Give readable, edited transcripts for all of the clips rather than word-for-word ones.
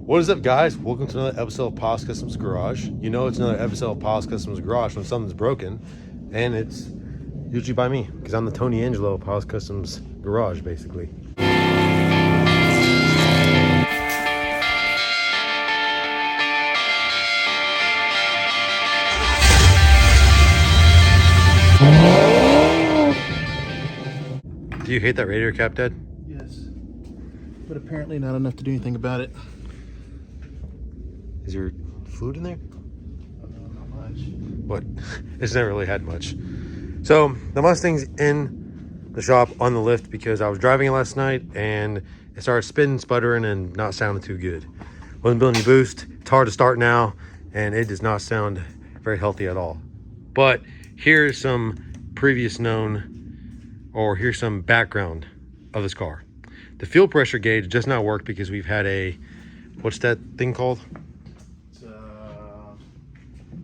What is up, guys? Welcome to another episode of Paul's Customs Garage. You know it's another episode of Paul's Customs Garage when something's broken, and it's usually by me, because I'm the Tony Angelo of Paul's Customs Garage, basically. Do you hate that radiator cap, Dad? Yes, but apparently not enough to do anything about it. Is there fluid in there? Not much. What? It's never really had much. So the Mustang's in the shop on the lift because I was driving it last night and it started spinning, sputtering, and not sounding too good. Wasn't building any boost. It's hard to start now, and it does not sound very healthy at all. But here's some previous known, or here's some background of this car. The fuel pressure gauge does not work because we've had a, what's that thing called?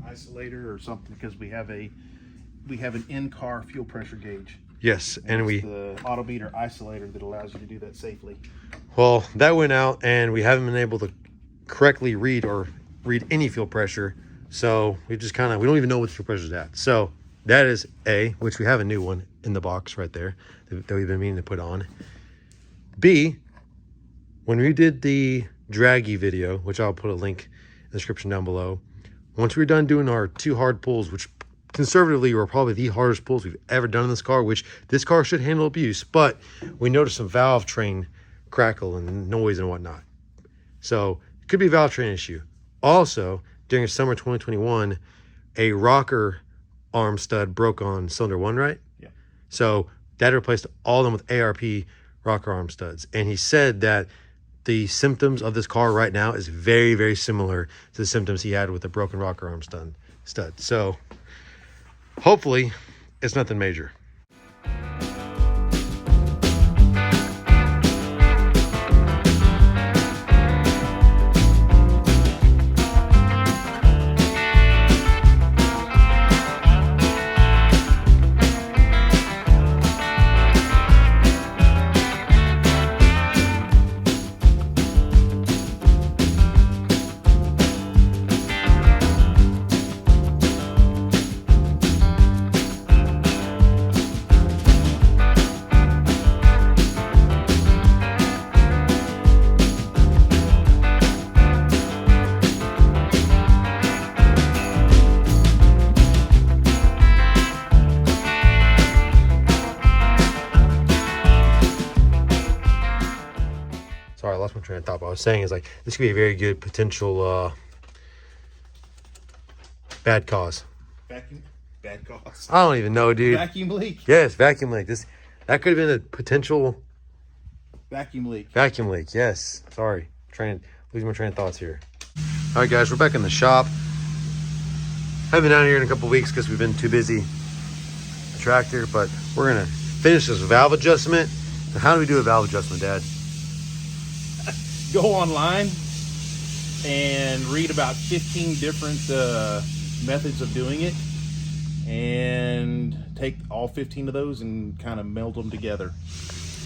Isolator or something, because we have an in-car fuel pressure gauge. Yes, and we the auto beater isolator that allows you to do that safely. Well, that went out and we haven't been able to correctly read any fuel pressure. So we just we don't even know what the fuel pressure is at. So that is A, which we have a new one in the box right there that we've been meaning to put on. B, when we did the draggy video, which I'll put a link in the description down below, once we're done doing our 2 hard pulls, which conservatively were probably the hardest pulls we've ever done in this car, which this car should handle abuse, but we noticed some valve train crackle and noise and whatnot. So it could be a valve train issue. Also, during summer 2021, a rocker arm stud broke on cylinder 1, right? Yeah. So Dad replaced all of them with ARP rocker arm studs. And he said that the symptoms of this car right now is very, very similar to the symptoms he had with the broken rocker arm stud. So hopefully it's nothing major. Sorry, I lost my train of thought. What I was saying is, like, this could be a very good potential bad cause. Bad cause. I don't even know, dude. Vacuum leak. Yes, vacuum leak. That could have been a potential Vacuum leak. vacuum leak. Yes. Sorry, losing my train of thoughts here. All right, guys, we're back in the shop. Haven't been down here in a couple weeks because we've been too busy with the tractor, but we're gonna finish this valve adjustment. Now, how do we do a valve adjustment, Dad? Go online and read about 15 different methods of doing it, and take all 15 of those and kind of meld them together.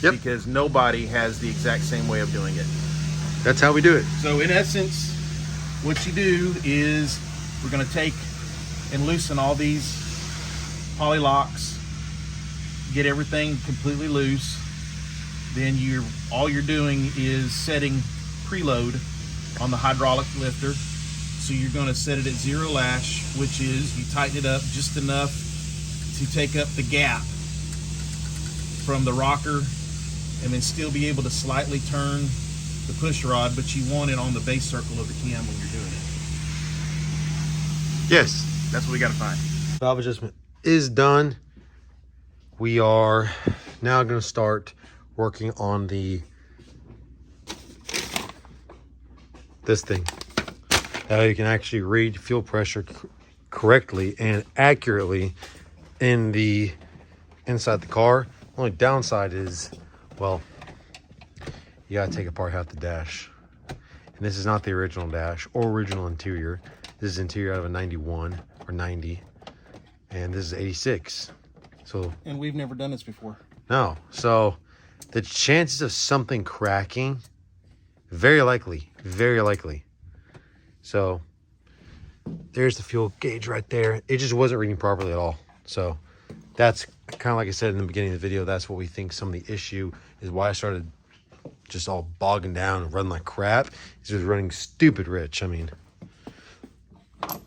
Yep. Because nobody has the exact same way of doing it. That's how we do it. So in essence, what you do is we're going to take and loosen all these poly locks, get everything completely loose. Then all you're doing is setting preload on the hydraulic lifter. So you're going to set it at 0 lash, which is you tighten it up just enough to take up the gap from the rocker, and then still be able to slightly turn the push rod, but you want it on the base circle of the cam when you're doing it. Yes. That's what we got to find. Valve adjustment is done. We are now going to start working on this thing. Now you can actually read fuel pressure correctly and accurately in the inside the car. Only downside is, well, you gotta take apart half the dash. And this is not the original dash or original interior. This is interior out of a 91 or 90, and this is 86. So, and we've never done this before. No. So the chances of something cracking, very likely Very likely. So there's the fuel gauge right there. It just wasn't reading properly at all. So that's kind of like I said in the beginning of the video. That's what we think some of the issue is, why I started just all bogging down and running like crap. It's just running stupid rich. I mean, look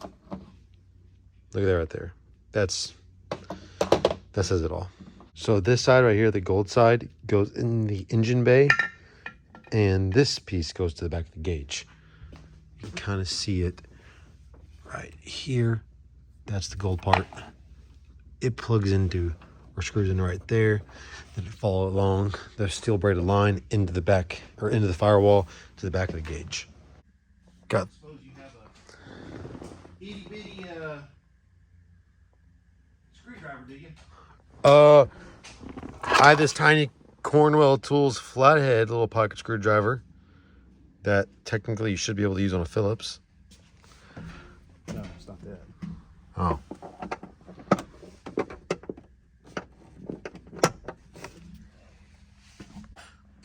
at that right there. That says it all. So this side right here, the gold side, goes in the engine bay, and this piece goes to the back of the gauge. You can kind of see it right here. That's the gold part. It plugs into, or screws in right there. Then it follow along the steel braided line into the back, or into the firewall to the back of the gauge. Got. I suppose you have a itty bitty screwdriver, do you? I have this tiny Cornwell Tools flathead little pocket screwdriver that technically you should be able to use on a Phillips. No, it's not that. Oh.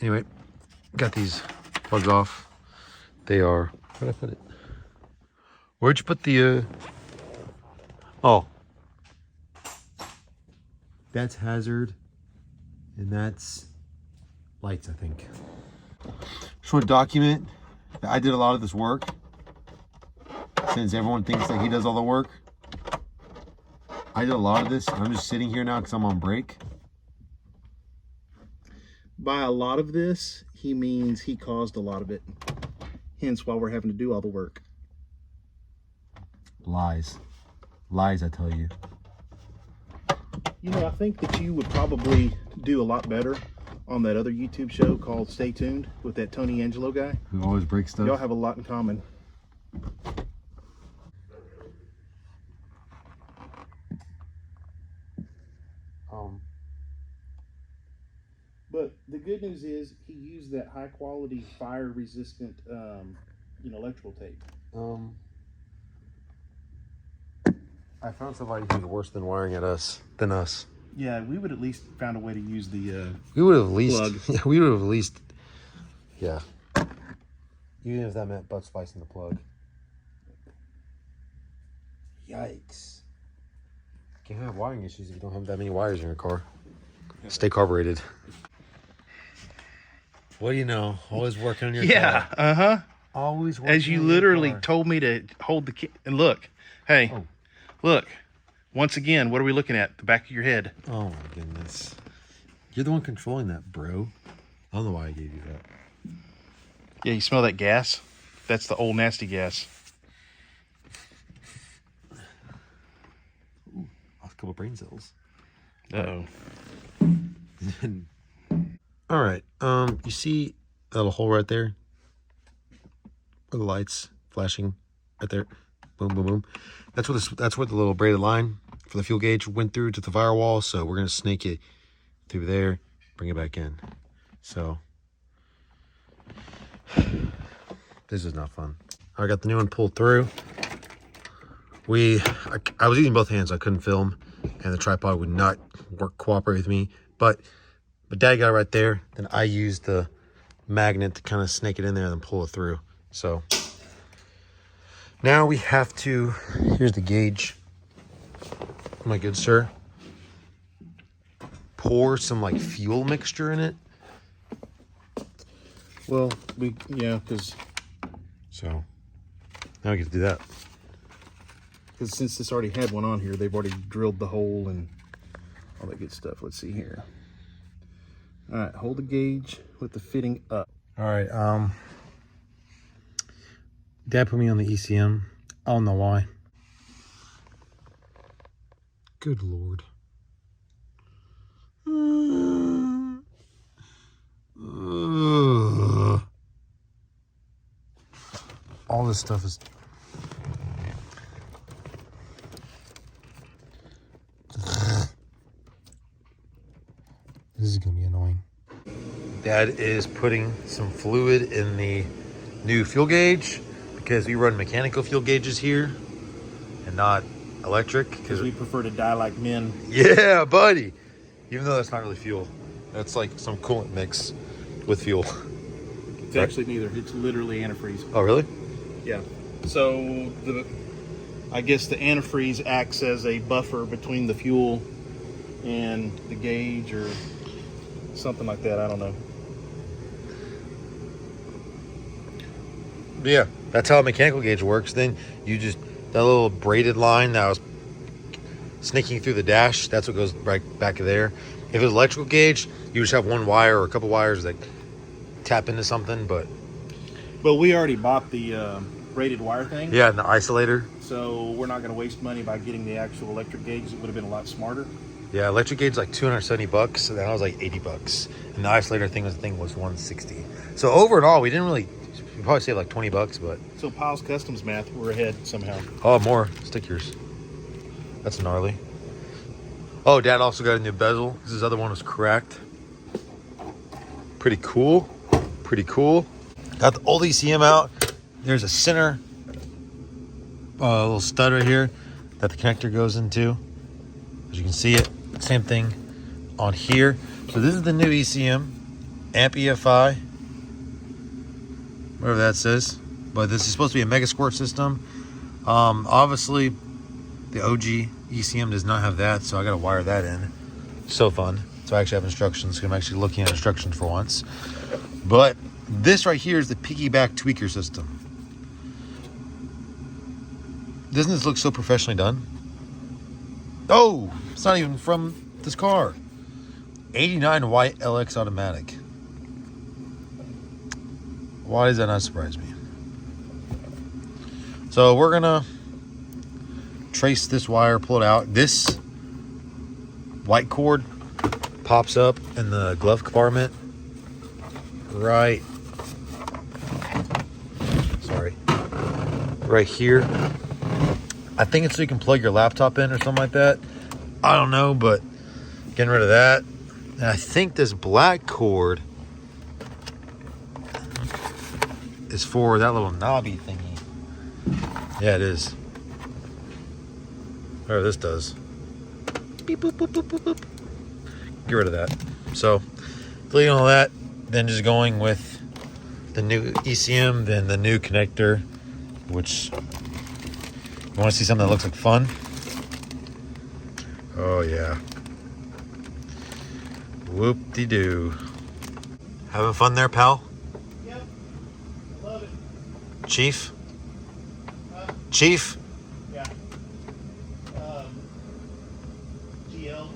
Anyway, got these plugs off. They are, where'd I put it? Where'd you put the, oh. That's hazard, and that's lights, I think. Just want to document that I did a lot of this work. Since everyone thinks that he does all the work, I did a lot of this. I'm just sitting here now because I'm on break. By a lot of this, he means he caused a lot of it. Hence why we're having to do all the work. Lies. Lies, I tell you. You know, I think that you would probably do a lot better on that other YouTube show called Stay Tuned with that Tony Angelo guy. Who always breaks stuff. Y'all have a lot in common. But the good news is he used that high quality fire resistant electrical tape. I found somebody who's worse than wiring at us than us. Yeah, we would at least found a way to use the We would have at least plug. Yeah, we would have at least, yeah. Even if that meant butt splicing the plug. Yikes. Can't have wiring issues if you don't have that many wires in your car. Stay carbureted. What do you know? Always working on your car. Uh-huh. Always working As you on your literally car. told me to hold the key. And look, hey, Oh. look. Once again, what are we looking at? The back of your head. Oh my goodness. You're the one controlling that, bro. I don't know why I gave you that. Yeah, you smell that gas? That's the old nasty gas. Ooh, lost a couple brain cells. Uh-oh. All right. You see that little hole right there? Where the lights flashing right there. Boom, boom, boom. That's what the little braided line for the fuel gauge went through to the firewall. So we're gonna snake it through there, bring it back in. So this is not fun. I got the new one pulled through. I was using both hands, so I couldn't film, and the tripod would not cooperate with me. But Dad got it right there. Then I used the magnet to kind of snake it in there and then pull it through. So now we have to, here's the gauge, my good sir. Pour some like fuel mixture in it. Well, because So now we get to do that. since this already had one on here, they've already drilled the hole and all that good stuff. Let's see here. All right, hold the gauge with the fitting up. All right. Dad put me on the ECM. I don't know why. Good Lord. All this stuff is... This is going to be annoying. Dad is putting some fluid in the new fuel gauge because we run mechanical fuel gauges here and not electric. Because we prefer to die like men. Yeah, buddy. Even though that's not really fuel. That's like some coolant mix with fuel. It's actually neither. It's literally antifreeze. Oh, really? Yeah. So I guess the antifreeze acts as a buffer between the fuel and the gauge or something like that. I don't know. Yeah, that's how a mechanical gauge works. Then you just, that little braided line that was snaking through the dash, that's what goes right back there. If it's electrical gauge, you just have one wire or a couple wires that tap into something, but we already bought the braided wire thing. yeah, and the isolator. So we're not going to waste money by getting the actual electric gauge. It would have been a lot smarter. Yeah, electric gauge is like $270, and that was like $80. And the isolator thing was $160. So overall, we probably saved like $20, but So Pyle's Customs math, we're ahead somehow. oh, more stickers. That's gnarly. Oh, Dad also got a new bezel because his other one was cracked. Pretty cool. Pretty cool. Got the old ECM out. There's a center little stud right here that the connector goes into. As you can see it, same thing on here. So this is the new ECM, amp EFI, whatever that says. But this is supposed to be a MegaSquirt system. Obviously, the OG ECM does not have that, so I got to wire that in. So fun. So I actually have instructions. I'm actually looking at instructions for once. But this right here is the piggyback tweaker system. Doesn't this look so professionally done? Oh, it's not even from this car. 89 white LX automatic. Why does that not surprise me? So we're gonna trace this wire, pull it out. This white cord pops up in the glove compartment right here. I think it's so you can plug your laptop in or something like that. I don't know, but getting rid of that. And I think this black cord is for that little knobby thingy. Yeah, it is. Whatever this does. Beep, boop, boop, boop, boop, boop. Get rid of that. So, deleting all that, then just going with the new ECM, then the new connector, which you want to see something that looks like fun? Oh, yeah. Whoop-de-doo. Having fun there, pal? Yep. I love it. Chief? Chief? Yeah. GL.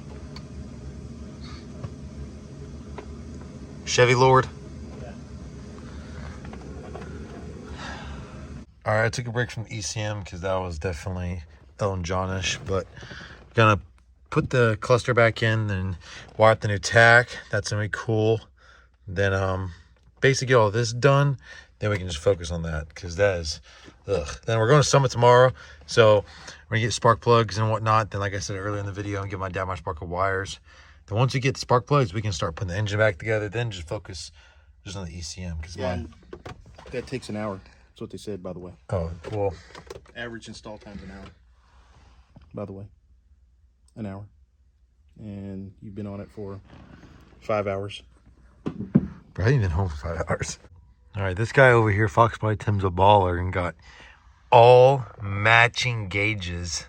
Chevy Lord? Yeah. All right, I took a break from ECM because that was definitely Elton John-ish, but gonna put the cluster back in and wire up the new tack. That's gonna be cool. Then basically get all this done, then we can just focus on that because that is Then we're going to Summit tomorrow, so we're gonna get spark plugs and whatnot. Then, like I said earlier in the video, and give my dad my spark wires. Then once we get the spark plugs, we can start putting the engine back together. Then just focus just on the ECM because that takes an hour. That's what they said, by the way. Oh, well. Average install time's an hour. By the way, an hour. And you've been on it for 5 hours. Bro, I ain't been home for 5 hours. All right, this guy over here, Foxboy Tim's a baller and got all matching gauges.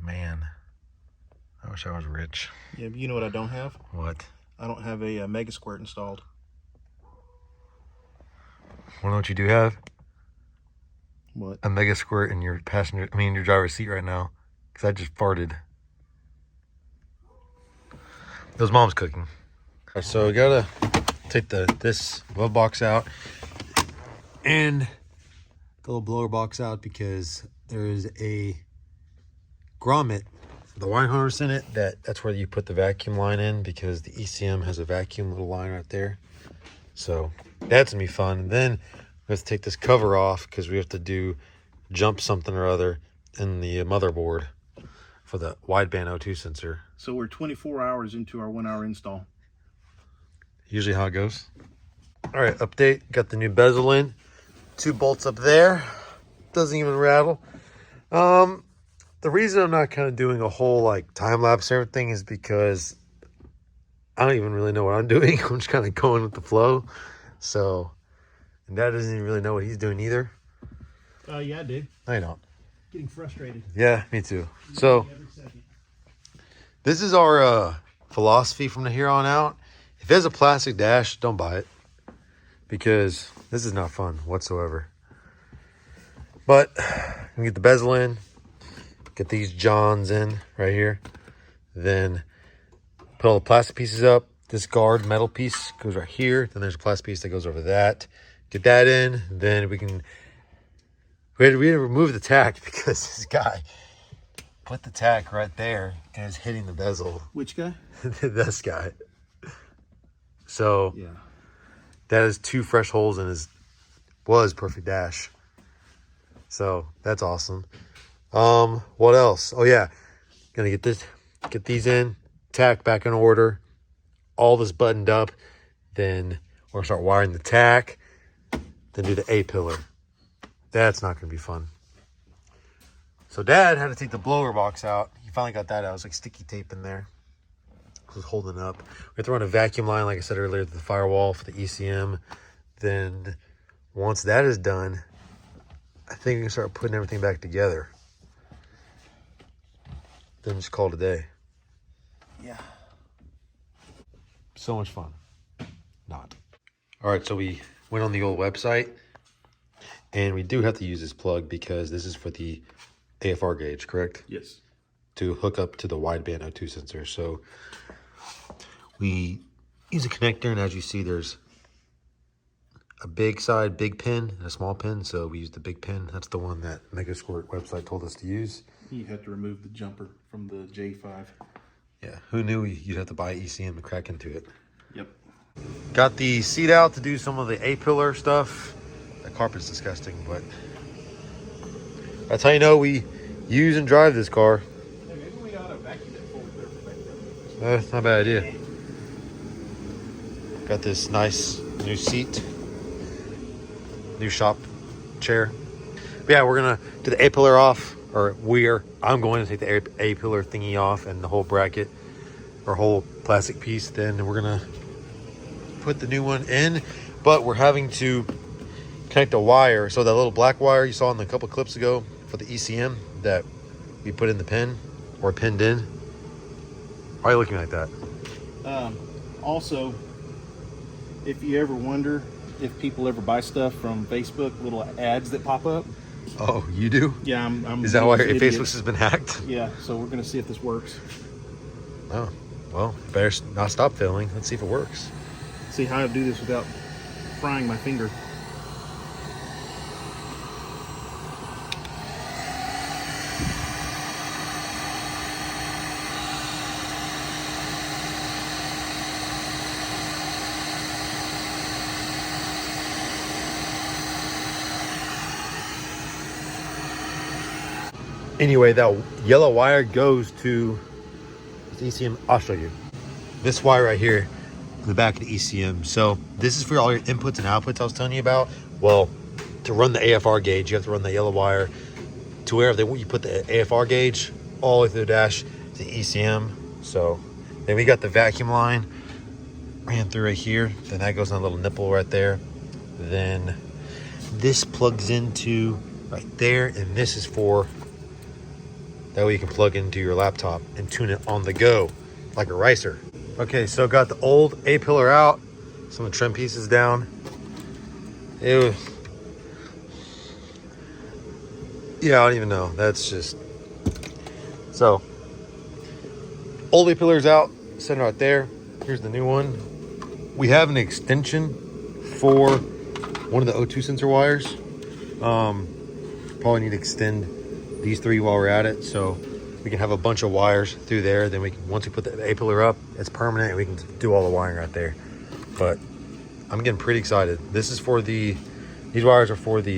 Man, I wish I was rich. Yeah, but you know what I don't have? What? I don't have a MegaSquirt installed. Wanna know what you do have? What? A MegaSquirt in your your driver's seat right now. Because I just farted. It was Mom's cooking. All right, so we gotta take this glove box out and the little blower box out because there is a grommet, the wire harness in it. That's where you put the vacuum line in because the ECM has a vacuum little line right there. So that's gonna be fun. And then we have to take this cover off because we have to jump something or other in the motherboard for the wideband O2 sensor. So we're 24 hours into our 1 hour install. Usually how it goes. All right, update. Got the new bezel in. 2 bolts up there. Doesn't even rattle. The reason I'm not kind of doing a whole like time lapse and everything is because I don't even really know what I'm doing. I'm just kind of going with the flow. So, and Dad doesn't even really know what he's doing either. Yeah, I do. I know. Getting frustrated. Yeah, me too. So this is our philosophy from here on out. If it has a plastic dash, don't buy it, because this is not fun whatsoever. But we get the bezel in, get these Johns in right here, then put all the plastic pieces up. This guard metal piece goes right here. Then there's a plastic piece that goes over that. Get that in. Then we had to remove the tack because this guy put the tack right there and is hitting the bezel. Which guy? This guy. So Yeah. that is 2 fresh holes in his perfect dash. So that's awesome. What else? Oh yeah, gonna get these in, tack back in order, all this buttoned up. Then we're gonna start wiring the tack. Then do the A-pillar. That's not gonna be fun. So Dad had to take the blower box out. He finally got that out. It was like sticky tape in there. It was holding up. We have to run a vacuum line, like I said earlier, to the firewall for the ECM. Then once that is done, I think we can start putting everything back together. Then just call it a day. Yeah. So much fun. Not. All right, so we went on the old website, and we do have to use this plug because this is for the AFR gauge, correct? Yes. To hook up to the wideband O2 sensor. So we use a connector, and as you see, there's a big side, big pin, and a small pin. So we use the big pin. That's the one that MegaSquirt website told us to use. You have to remove the jumper from the J5. Yeah, who knew you'd have to buy ECM to crack into it. Yep. Got the seat out to do some of the A-pillar stuff. That carpet's disgusting, but that's how you know we use and drive this car. Hey, maybe we ought to vacuum it before we put everything. That's not a bad idea. Got this nice new seat, new shop chair. But yeah, we're gonna do the A-pillar off, or I'm going to take the A-pillar thingy off and the whole bracket or whole plastic piece. Then we're gonna put the new one in, but we're having to connect a wire. So that little black wire you saw in the couple clips ago for the ECM that we put in the pin or pinned in. Why are you looking like that? Also, if you ever wonder if people ever buy stuff from Facebook, little ads that pop up. Oh, you do? Yeah, I'm Is that why your idiot. Facebook has been hacked? Yeah, so we're gonna see if this works. Oh, well, better not stop filming. Let's see if it works. See how I do this without frying my finger. Anyway, that yellow wire goes to the ECM. I'll show you. This wire right here in the back of the ECM. So this is for all your inputs and outputs I was telling you about. Well, to run the AFR gauge, you have to run the yellow wire to wherever you put the AFR gauge all the way through the dash to the ECM. So then we got the vacuum line ran through right here. Then that goes on a little nipple right there. Then this plugs into right there, and this is for that way you can plug into your laptop and tune it on the go like a ricer. Okay, so got the old A-pillar out, some of the trim pieces down. It was, yeah, I don't even know. That's just, so old A-pillar's out, sitting right there. Here's the new one. We have an extension for one of the O2 sensor wires. Probably need to extend these 3 while we're at it, so we can have a bunch of wires through there. Then we can, once we put the A-pillar up, it's permanent, and we can do all the wiring right there. But I'm getting pretty excited. This is for these wires are for the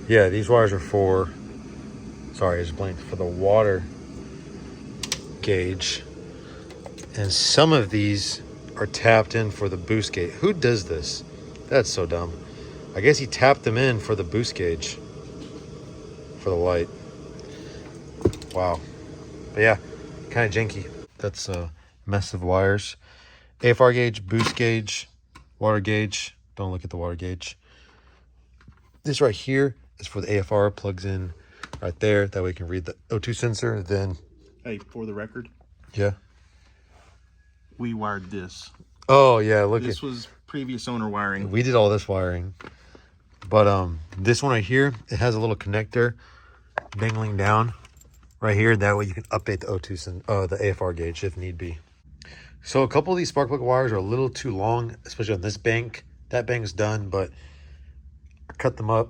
yeah, these wires are for, sorry, I just blanked, for the water gauge. And some of these are tapped in for the boost gauge. Who does this? That's so dumb. I guess he tapped them in for the boost gauge for the light. Wow. But yeah, kind of janky. That's a mess of wires. AFR gauge, boost gauge, water gauge. Don't look at the water gauge. This right here is for the AFR. Plugs in right there. That way you can read the O2 sensor. Then, Hey, for the record, yeah. we wired this. Oh yeah, look This at. was previous owner wiring. We did all this wiring. But this one right here, it has a little connector dangling down right here. That way you can update the O2 the AFR gauge if need be. So a couple of these spark plug wires are a little too long, especially on this bank. That bank's done, but I cut them up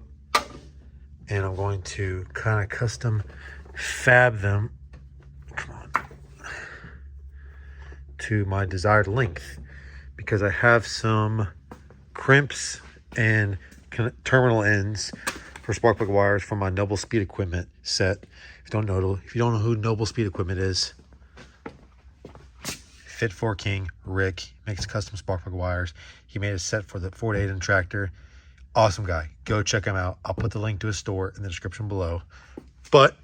and I'm going to kind of custom fab them, come on, to my desired length, because I have some crimps and terminal ends for spark plug wires from my Noble Speed Equipment set. If you don't know who Noble Speed Equipment is, Fit for King Rick makes custom spark plug wires. He made a set for the Ford 8 tractor. Awesome guy. Go check him out. I'll put the link to his store in the description below. But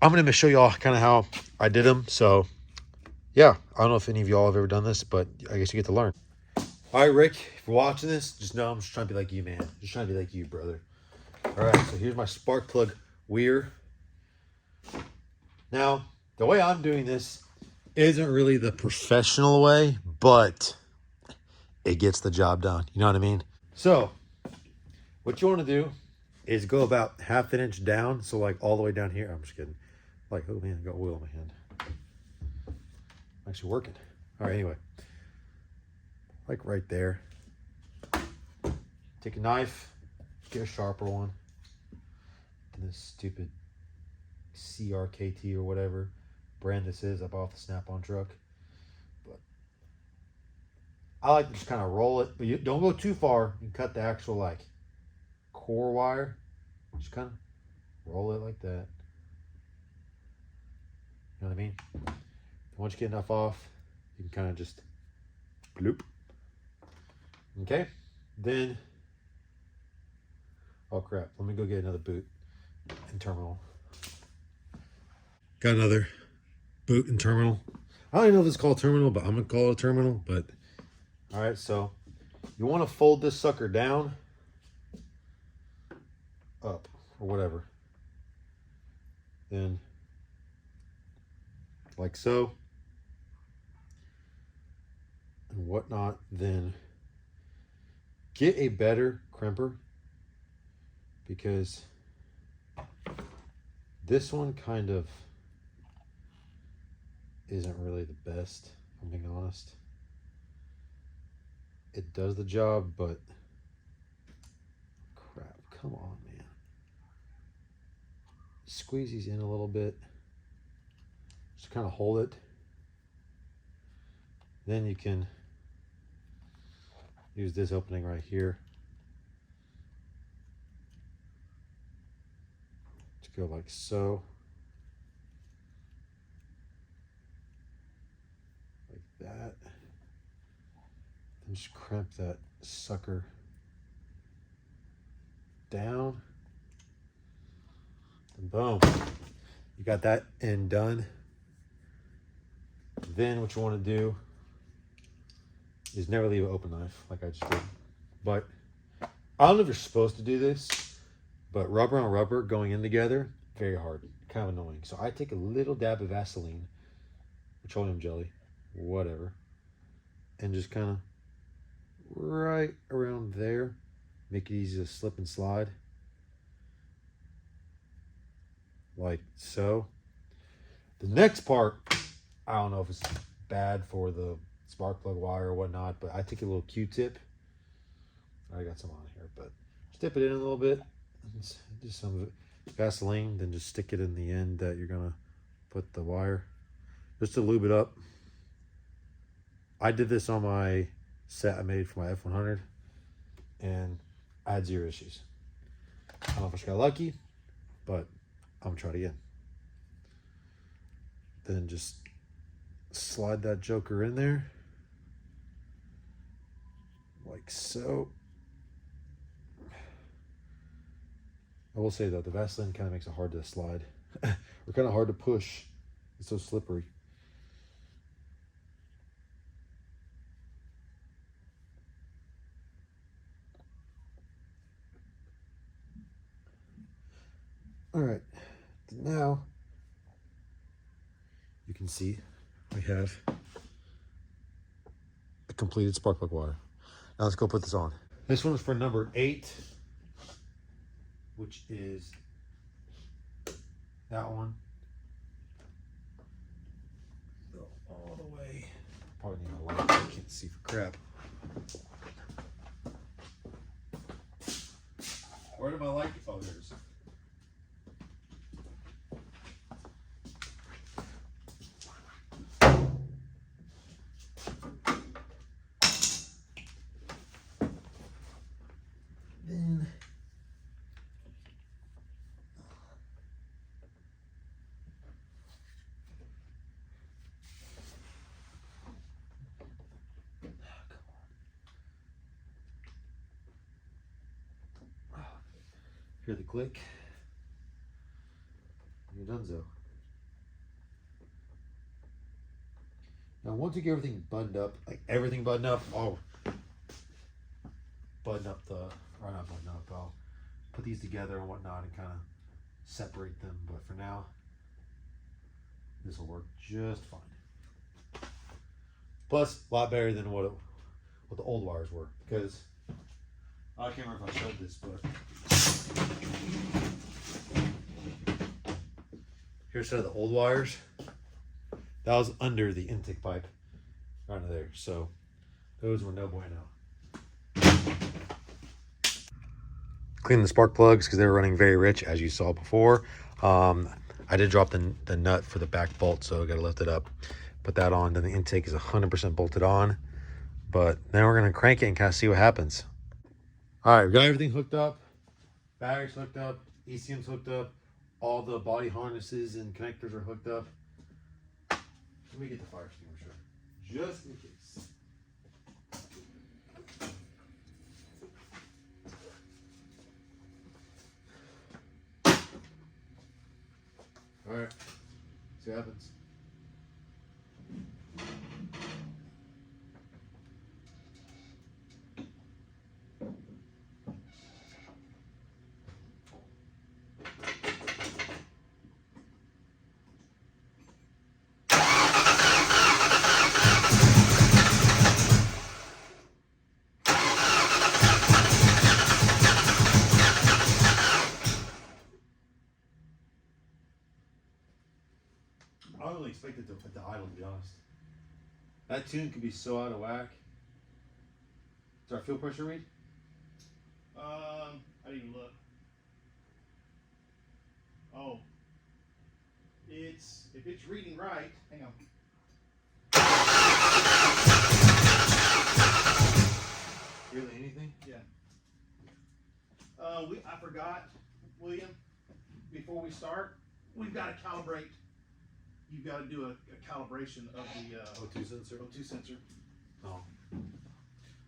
I'm going to show y'all kind of how I did them. So yeah, I don't know if any of y'all have ever done this, but I guess you get to learn. All right, Rick, if you're watching this, just know I'm just trying to be like you, man. Just trying to be like you, brother. All right, so here's my spark plug weir. Now, the way I'm doing this isn't really the professional way, but it gets the job done. You know what I mean? So what you want to do is go about half an inch down. So like all the way down here. I'm just kidding. Like, oh man, I got oil in my hand. I'm actually working. All right, anyway. Like right there. Take a knife, get a sharper one. And this stupid CRKT or whatever brand this is, I bought the Snap-on truck. But I like to just kind of roll it, but you don't go too far and cut the actual like core wire. Just kind of roll it like that. You know what I mean? Once you get enough off, you can kind of just bloop. Okay, then, oh crap, let me go get another boot and terminal. Got another boot and terminal. I don't even know if it's called terminal, but I'm gonna call it a terminal. But all right, so you want to fold this sucker down, up, or whatever. Then like so and whatnot. Then get a better crimper, because this one kind of isn't really the best, if I'm being honest. It does the job, but crap, come on, man. Squeeze these in a little bit. Just kind of hold it. Then you can use this opening right here to go like so. Like that. And just crimp that sucker down. And boom. You got that end done. Then what you want to do is never leave an open knife like I just did. But I don't know if you're supposed to do this, but rubber on rubber going in together, very hard, kind of annoying. So I take a little dab of Vaseline, petroleum jelly, whatever, and just kind of right around there, make it easy to slip and slide, like so. The next part, I don't know if it's bad for the spark plug wire or whatnot, but I take a little Q-tip. I got some on here, but just dip it in a little bit, just some of it, Vaseline, then just stick it in the end that you're gonna put the wire, just to lube it up. I did this on my set I made for my F100, and I had 0 issues. I don't know if I just got lucky, but I'm gonna try it again. Then just slide that joker in there like so. I will say though, the Vaseline kind of makes it hard to slide. Or kind of hard to push. It's so slippery. All right, now you can see we have a completed spark plug water. Now let's go put this on. This one is for number 8, which is that one. Go all the way. Probably need a light. I can't see for crap. Where did my light go? Oh, there it is. Then hear the click. You're donezo. Now once you get everything buttoned up, like everything buttoned up, I'll button up the, or not button up, I'll put these together and whatnot and kind of separate them. But for now, this will work just fine. Plus, a lot better than what the old wires were, because I can't remember if I showed this, but here's some of the old wires. That was under the intake pipe, right under there. So those were no bueno. Clean the spark plugs because they were running very rich, as you saw before. I did drop the nut for the back bolt, so I got to lift it up, put that on. Then the intake is 100% bolted on. But then we're going to crank it and kind of see what happens. All right, we got everything hooked up. Batteries hooked up. ECM's hooked up. All the body harnesses and connectors are hooked up. Let me get the fire extinguisher, just in case. All right, see what happens. I don't really expect it to idle, to be honest. That tune could be so out of whack. Does our fuel pressure read? I didn't even look. Oh, if it's reading right. Hang on. Really anything? Yeah. I forgot, William. Before we start, we've got to calibrate. You've got to do a calibration of the O2 sensor. O2 sensor. Oh.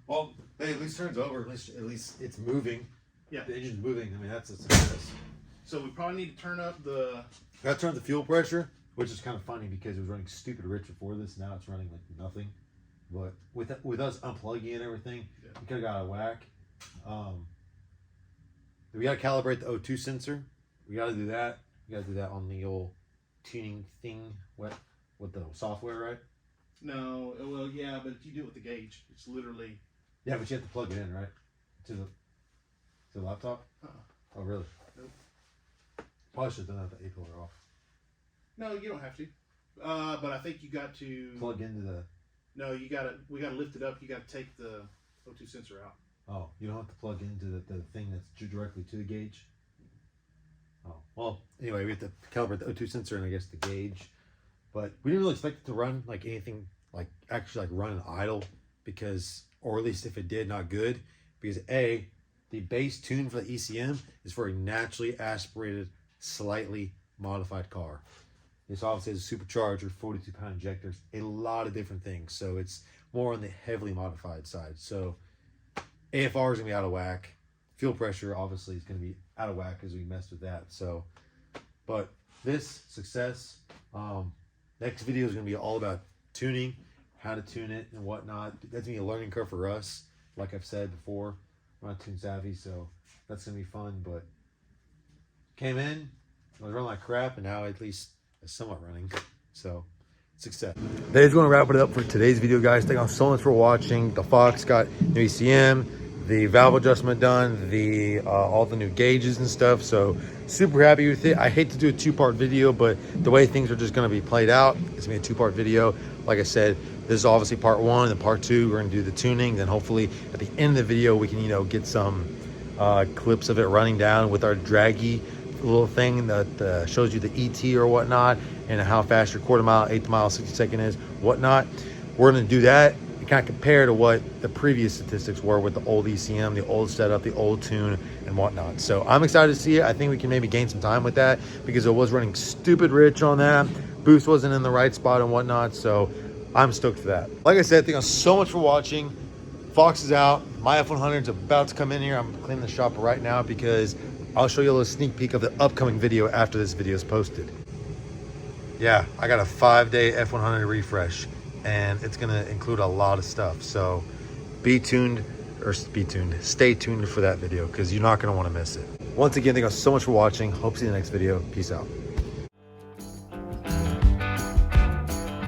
Well, hey, at least turns over. At least it's moving. Yeah. The engine's moving. I mean, that's a success. So we probably need to turn up the. Got to turn the fuel pressure, which is kind of funny because it was running stupid rich before this. Now it's running like nothing. But with us unplugging and everything, Yeah. we could have got out of whack. We got to calibrate the O2 sensor. We got to do that. We got to do that on the old tuning thing with the software, right? No, well, yeah, but you do it with the gauge. It's literally. Yeah, but you have to plug it in, right? To the laptop? Oh, really? Nope. Probably should have done that with the A-pillar off. No, you don't have to. But I think you got to Plug into the... No, we gotta lift it up. You gotta take the O2 sensor out. Oh, you don't have to plug into the thing that's directly to the gauge? Oh, well, anyway, we have to calibrate the O2 sensor and I guess the gauge. But we didn't really expect it to run like anything, like actually like run and idle because, or at least if it did, not good. Because A, the base tune for the ECM is for a naturally aspirated, slightly modified car. This obviously has a supercharger, 42-pound injectors, a lot of different things. So it's more on the heavily modified side. So AFR is gonna be out of whack. Fuel pressure obviously is going to be out of whack because we messed with that. So, but this success. Next video is going to be all about tuning, how to tune it and whatnot. That's going to be a learning curve for us. Like I've said before, we're not tune savvy, so that's going to be fun. But came in, I was running like crap, and now at least it's somewhat running. So success. That is going to wrap it up for today's video, guys. Thank you so much for watching. The Fox got new ECM, the valve adjustment done, the all the new gauges and stuff. So super happy with it. I hate to do a two-part video, but the way things are just going to be played out, it's going to be a two-part video. Like I said, this is obviously part one, and part two we're going to do the tuning. Then hopefully at the end of the video we can, you know, get some clips of it running down with our draggy little thing that shows you the ET or whatnot, and how fast your quarter mile, eighth mile, 60-second is, whatnot. We're going to do that and kind of compare to what the previous statistics were with the old ECM, the old setup, the old tune, and whatnot. So I'm excited to see it. I think we can maybe gain some time with that because it was running stupid rich on that. Boost wasn't in the right spot and whatnot. So I'm stoked for that. Like I said, thank you so much for watching. Fox is out. My F100 is about to come in here. I'm cleaning the shop right now because I'll show you a little sneak peek of the upcoming video after this video is posted. Yeah, I got a 5-day F100 refresh, and it's gonna include a lot of stuff. So stay tuned for that video because you're not gonna wanna miss it. Once again, thank you so much for watching. Hope to see you in the next video. Peace out.